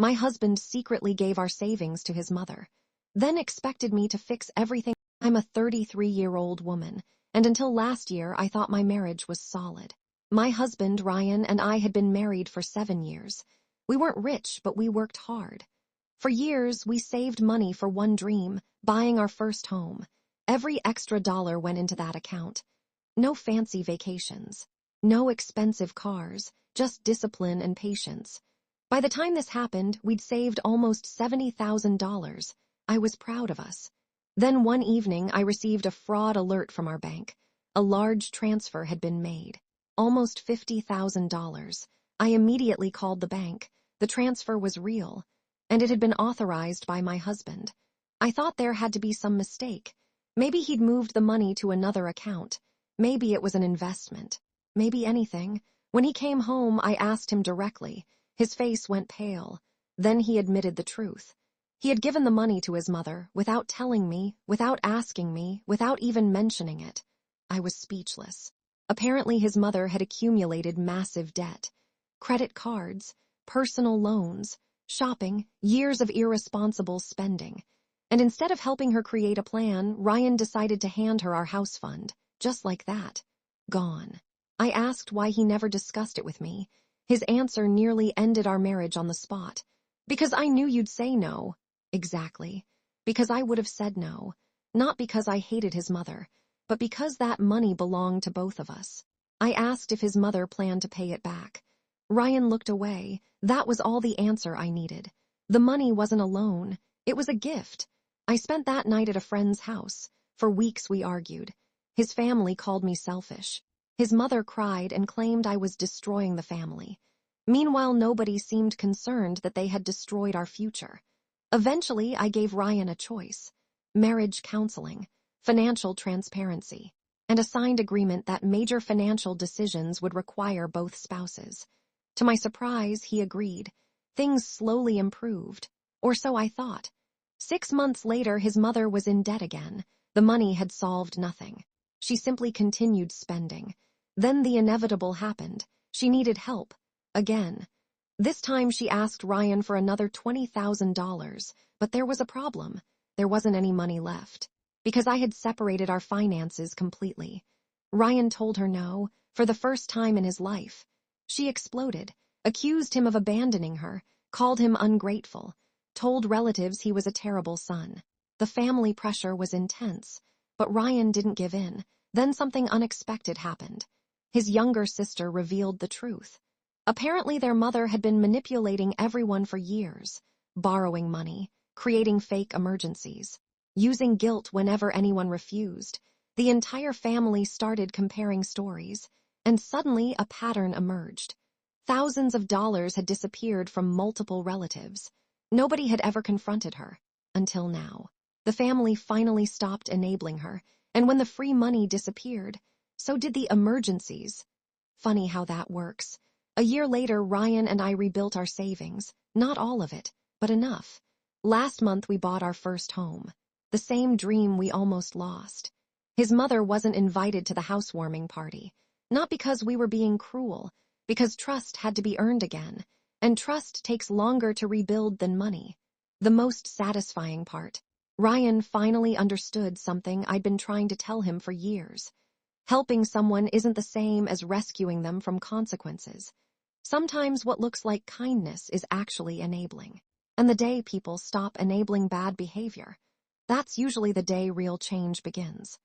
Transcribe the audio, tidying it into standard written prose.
My husband secretly gave our savings to his mother, then expected me to fix everything. I'm a 33-year-old woman, and until last year I thought my marriage was solid. My husband, Ryan, and I had been married for 7 years. We weren't rich, but we worked hard. For years, we saved money for one dream, buying our first home. Every extra dollar went into that account. No fancy vacations. No expensive cars, just discipline and patience. By the time this happened, we'd saved almost $70,000. I was proud of us. Then one evening, I received a fraud alert from our bank. A large transfer had been made. Almost $50,000. I immediately called the bank. The transfer was real, and it had been authorized by my husband. I thought there had to be some mistake. Maybe he'd moved the money to another account. Maybe it was an investment. Maybe anything. When he came home, I asked him directly. His face went pale. Then he admitted the truth. He had given the money to his mother, without telling me, without asking me, without even mentioning it. I was speechless. Apparently his mother had accumulated massive debt. Credit cards, personal loans, shopping, years of irresponsible spending. And instead of helping her create a plan, Ryan decided to hand her our house fund, just like that. Gone. I asked why he never discussed it with me. His answer nearly ended our marriage on the spot. Because I knew you'd say no. Exactly. Because I would have said no. Not because I hated his mother, but because that money belonged to both of us. I asked if his mother planned to pay it back. Ryan looked away. That was all the answer I needed. The money wasn't a loan. It was a gift. I spent that night at a friend's house. For weeks we argued. His family called me selfish. His mother cried and claimed I was destroying the family. Meanwhile, nobody seemed concerned that they had destroyed our future. Eventually, I gave Ryan a choice: marriage counseling, financial transparency, and a signed agreement that major financial decisions would require both spouses. To my surprise, he agreed. Things slowly improved, or so I thought. 6 months later, his mother was in debt again. The money had solved nothing. She simply continued spending. Then the inevitable happened. She needed help. Again. This time she asked Ryan for another $20,000, but there was a problem. There wasn't any money left. Because I had separated our finances completely. Ryan told her no, for the first time in his life. She exploded, accused him of abandoning her, called him ungrateful, told relatives he was a terrible son. The family pressure was intense, but Ryan didn't give in. Then something unexpected happened. His younger sister revealed the truth. Apparently their mother had been manipulating everyone for years, borrowing money, creating fake emergencies, using guilt whenever anyone refused. The entire family started comparing stories, and suddenly a pattern emerged. Thousands of dollars had disappeared from multiple relatives. Nobody had ever confronted her, until now. The family finally stopped enabling her, and when the free money disappeared, so did the emergencies. Funny how that works. A year later, Ryan and I rebuilt our savings. Not all of it, but enough. Last month we bought our first home. The same dream we almost lost. His mother wasn't invited to the housewarming party. Not because we were being cruel, because trust had to be earned again, and trust takes longer to rebuild than money. The most satisfying part: Ryan finally understood something I'd been trying to tell him for years. Helping someone isn't the same as rescuing them from consequences. Sometimes what looks like kindness is actually enabling. And the day people stop enabling bad behavior, that's usually the day real change begins.